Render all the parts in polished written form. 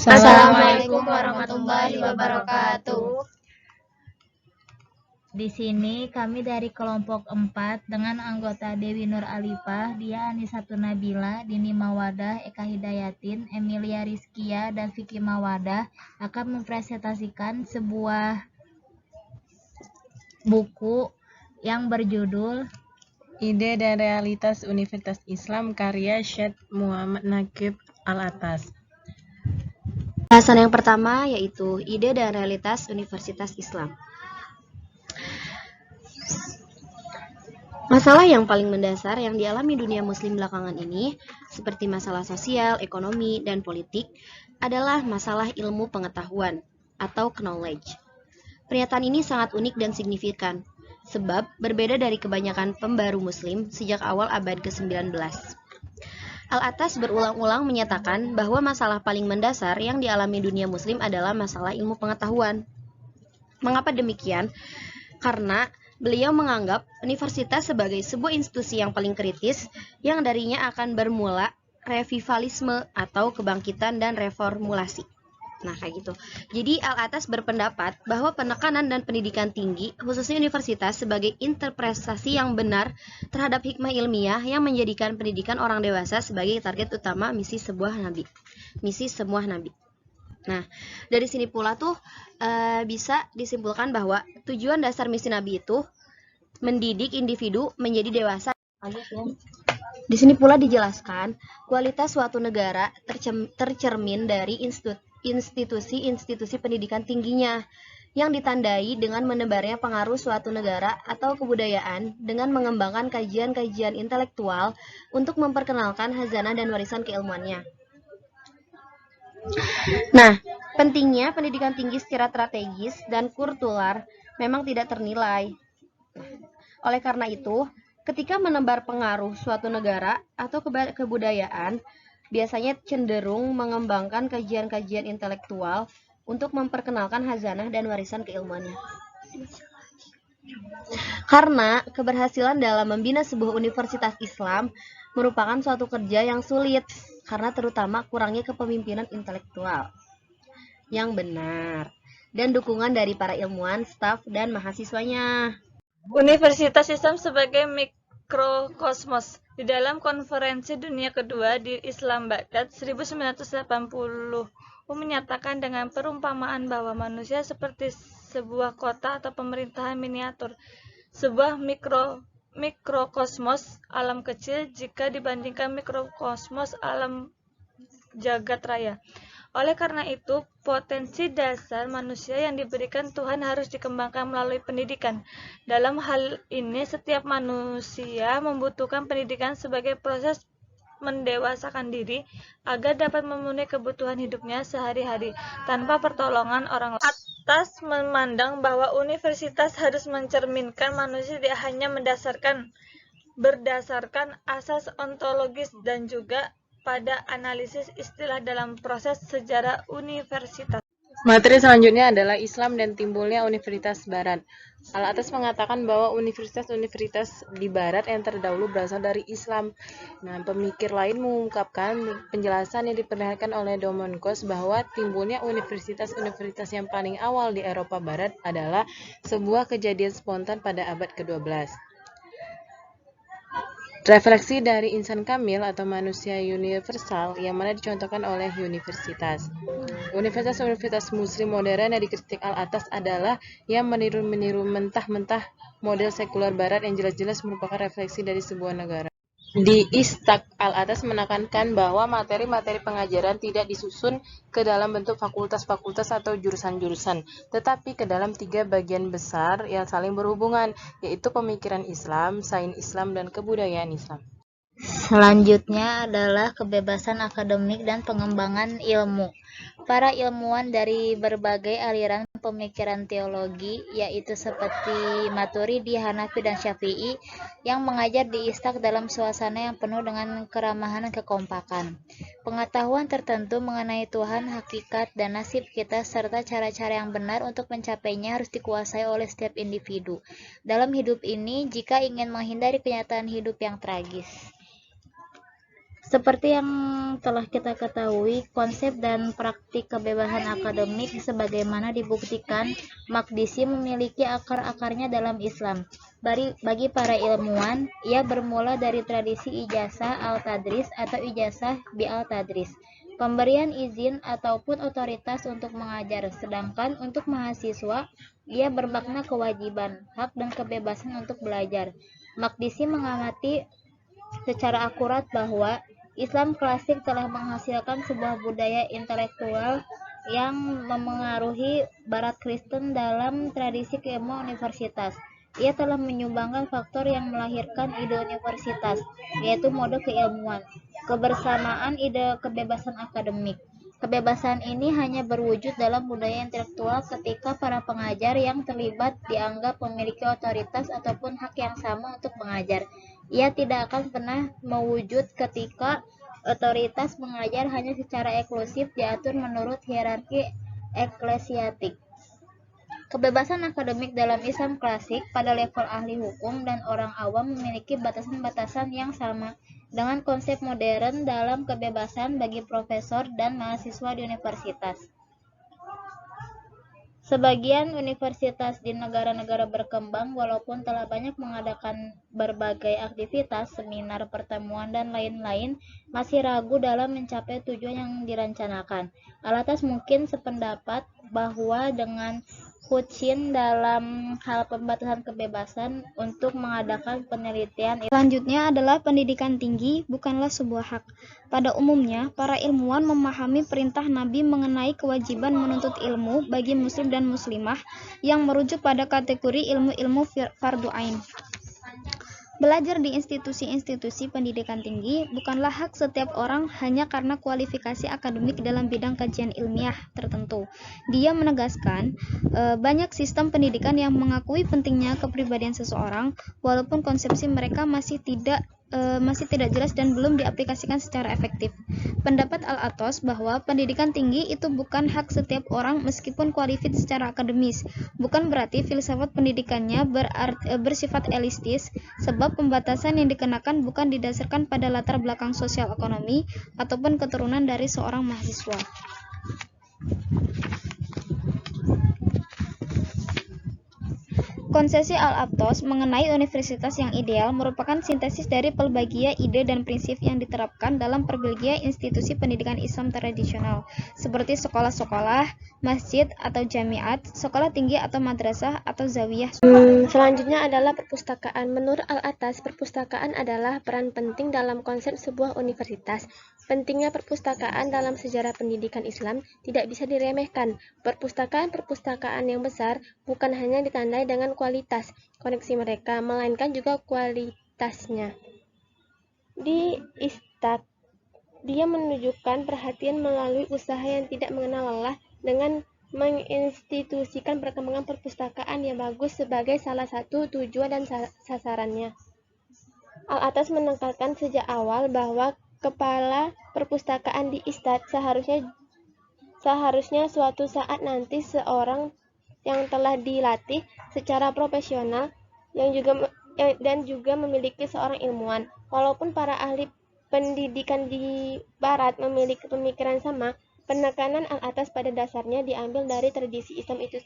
Assalamualaikum warahmatullahi wabarakatuh. Di sini kami dari kelompok 4 dengan anggota Dewi Nur Alifah, Dia Anisatun Nabila, Dini Mawadah, Eka Hidayatin, Emilia Rizkia, dan Vicky Mawadah akan mempresentasikan sebuah buku yang berjudul Ide dan Realitas Universitas Islam karya Syed Muhammad Naqib Al-Atas. Bahasan yang pertama yaitu ide dan realitas Universitas Islam. Masalah yang paling mendasar yang dialami dunia muslim belakangan ini, seperti masalah sosial, ekonomi, dan politik, adalah masalah ilmu pengetahuan atau knowledge. Pernyataan ini sangat unik dan signifikan, sebab berbeda dari kebanyakan pembaru muslim sejak awal abad ke-19. Al-Atas berulang-ulang menyatakan bahwa masalah paling mendasar yang dialami dunia muslim adalah masalah ilmu pengetahuan. Mengapa demikian? Karena beliau menganggap universitas sebagai sebuah institusi yang paling kritis yang darinya akan bermula revivalisme atau kebangkitan dan reformulasi. Nah, kayak gitu. Jadi Al-Atas berpendapat bahwa penekanan dan pendidikan tinggi, khususnya universitas, sebagai interpretasi yang benar terhadap hikmah ilmiah yang menjadikan pendidikan orang dewasa sebagai target utama misi sebuah nabi. Nah, dari sini pula tuh bisa disimpulkan bahwa tujuan dasar misi nabi itu mendidik individu menjadi dewasa. Di sini pula dijelaskan kualitas suatu negara tercermin dari institusi-institusi pendidikan tingginya yang ditandai dengan menebarnya pengaruh suatu negara atau kebudayaan dengan mengembangkan kajian-kajian intelektual untuk memperkenalkan khazanah dan warisan keilmuannya. Nah, pentingnya pendidikan tinggi secara strategis dan kultural memang tidak ternilai. Oleh karena itu, ketika menebar pengaruh suatu negara atau kebudayaan, biasanya cenderung mengembangkan kajian-kajian intelektual untuk memperkenalkan khazanah dan warisan keilmuannya. Karena keberhasilan dalam membina sebuah universitas Islam merupakan suatu kerja yang sulit, karena terutama kurangnya kepemimpinan intelektual yang benar dan dukungan dari para ilmuwan, staf, dan mahasiswanya. Universitas Islam sebagai mikrokosmos. Di dalam konferensi dunia kedua di Islam Baghdad 1980 menyatakan dengan perumpamaan bahwa manusia seperti sebuah kota atau pemerintahan miniatur, sebuah mikrokosmos alam kecil jika dibandingkan mikrokosmos alam jagat raya. Oleh karena itu, potensi dasar manusia yang diberikan Tuhan harus dikembangkan melalui pendidikan. Dalam hal ini, setiap manusia membutuhkan pendidikan sebagai proses mendewasakan diri agar dapat memenuhi kebutuhan hidupnya sehari-hari tanpa pertolongan orang lain. Atas memandang bahwa universitas harus mencerminkan manusia tidak hanya berdasarkan asas ontologis dan juga pada analisis istilah dalam proses sejarah universitas. Materi selanjutnya adalah Islam dan timbulnya Universitas Barat. Al-Atas mengatakan bahwa universitas-universitas di Barat yang terdahulu berasal dari Islam. Nah, pemikir lain mengungkapkan penjelasan yang diperlihatkan oleh Domonkos bahwa timbulnya universitas-universitas yang paling awal di Eropa Barat adalah sebuah kejadian spontan pada abad ke-12. Refleksi dari insan kamil atau manusia universal yang mana dicontohkan oleh universitas. Universitas-universitas muslim modern yang dikritik Al-Atas adalah yang meniru mentah-mentah model sekuler barat yang jelas-jelas merupakan refleksi dari sebuah negara. Di Istak, Al-Atas menekankan bahwa materi-materi pengajaran tidak disusun ke dalam bentuk fakultas-fakultas atau jurusan-jurusan, tetapi ke dalam 3 bagian besar yang saling berhubungan, yaitu pemikiran Islam, sains Islam, dan kebudayaan Islam. Selanjutnya adalah kebebasan akademik dan pengembangan ilmu. Para ilmuwan dari berbagai aliran pemikiran teologi, yaitu seperti Maturidi, Hanafi, dan Syafi'i, yang mengajar di Istak dalam suasana yang penuh dengan keramahan dan kekompakan. Pengetahuan tertentu mengenai Tuhan, hakikat, dan nasib kita, serta cara-cara yang benar untuk mencapainya harus dikuasai oleh setiap individu dalam hidup ini jika ingin menghindari kenyataan hidup yang tragis. Seperti yang telah kita ketahui, konsep dan praktik kebebasan akademik sebagaimana dibuktikan Maqdisi memiliki akar-akarnya dalam Islam. Bagi para ilmuwan, ia bermula dari tradisi ijazah al-tadris atau ijazah bi al-tadris, pemberian izin ataupun otoritas untuk mengajar, sedangkan untuk mahasiswa, ia bermakna kewajiban, hak dan kebebasan untuk belajar. Maqdisi mengamati secara akurat bahwa Islam klasik telah menghasilkan sebuah budaya intelektual yang memengaruhi Barat Kristen dalam tradisi keilmuan universitas. Ia telah menyumbangkan faktor yang melahirkan ide universitas, yaitu mode keilmuan, kebersamaan ide kebebasan akademik. Kebebasan ini hanya berwujud dalam budaya intelektual ketika para pengajar yang terlibat dianggap memiliki otoritas ataupun hak yang sama untuk mengajar. Ia tidak akan pernah mewujud ketika otoritas mengajar hanya secara eksklusif diatur menurut hierarki eklesiastik. Kebebasan akademik dalam Islam klasik pada level ahli hukum dan orang awam memiliki batasan-batasan yang sama dengan konsep modern dalam kebebasan bagi profesor dan mahasiswa di universitas. Sebagian universitas di negara-negara berkembang walaupun telah banyak mengadakan berbagai aktivitas, seminar, pertemuan, dan lain-lain, masih ragu dalam mencapai tujuan yang dirancanakan. Al-Atas mungkin sependapat bahwa dengan Hucin dalam hal pembatasan kebebasan untuk mengadakan penelitian. Selanjutnya adalah pendidikan tinggi bukanlah sebuah hak. Pada umumnya, para ilmuwan memahami perintah Nabi mengenai kewajiban menuntut ilmu bagi muslim dan muslimah yang merujuk pada kategori ilmu-ilmu fardu ain. Belajar di institusi-institusi pendidikan tinggi bukanlah hak setiap orang hanya karena kualifikasi akademik dalam bidang kajian ilmiah tertentu. Dia menegaskan banyak sistem pendidikan yang mengakui pentingnya kepribadian seseorang, walaupun konsepsi mereka masih tidak jelas dan belum diaplikasikan secara efektif. Pendapat Al-Atos bahwa pendidikan tinggi itu bukan hak setiap orang meskipun kualifikasi secara akademis. Bukan berarti filsafat pendidikannya bersifat elistis, sebab pembatasan yang dikenakan bukan didasarkan pada latar belakang sosial ekonomi ataupun keturunan dari seorang mahasiswa. Konsepsi Al-Atos mengenai universitas yang ideal merupakan sintesis dari pelbagai ide dan prinsip yang diterapkan dalam berbagai institusi pendidikan Islam tradisional, seperti sekolah-sekolah, masjid atau jamiat, sekolah tinggi atau madrasah atau zawiyah. Selanjutnya adalah perpustakaan. Menurut Al-Atas, perpustakaan adalah peran penting dalam konsep sebuah universitas. Pentingnya perpustakaan dalam sejarah pendidikan Islam tidak bisa diremehkan. Perpustakaan-perpustakaan yang besar bukan hanya ditandai dengan kualitas koneksi mereka, melainkan juga kualitasnya. Di Istad, dia menunjukkan perhatian melalui usaha yang tidak mengenal lelah dengan menginstitusikan perkembangan perpustakaan yang bagus sebagai salah satu tujuan dan sasarannya. Al-Atas menekankan sejak awal bahwa kepala perpustakaan di Istad seharusnya suatu saat nanti seorang yang telah dilatih secara profesional dan juga memiliki seorang ilmuwan. Walaupun para ahli pendidikan di Barat memiliki pemikiran sama, penekanan Al-Atas pada dasarnya diambil dari tradisi Islam itu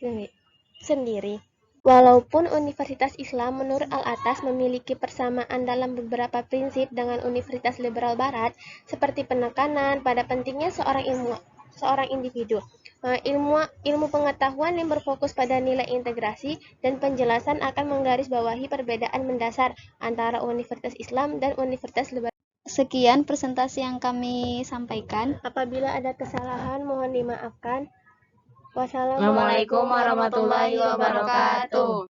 sendiri. Walaupun Universitas Islam menurut Al-Atas memiliki persamaan dalam beberapa prinsip dengan Universitas Liberal Barat, seperti penekanan pada pentingnya seorang individu, ilmu pengetahuan yang berfokus pada nilai integrasi, dan penjelasan akan menggarisbawahi perbedaan mendasar antara Universitas Islam dan Universitas Liberal. Sekian presentasi yang kami sampaikan. Apabila ada kesalahan, mohon dimaafkan. Wassalamualaikum warahmatullahi wabarakatuh.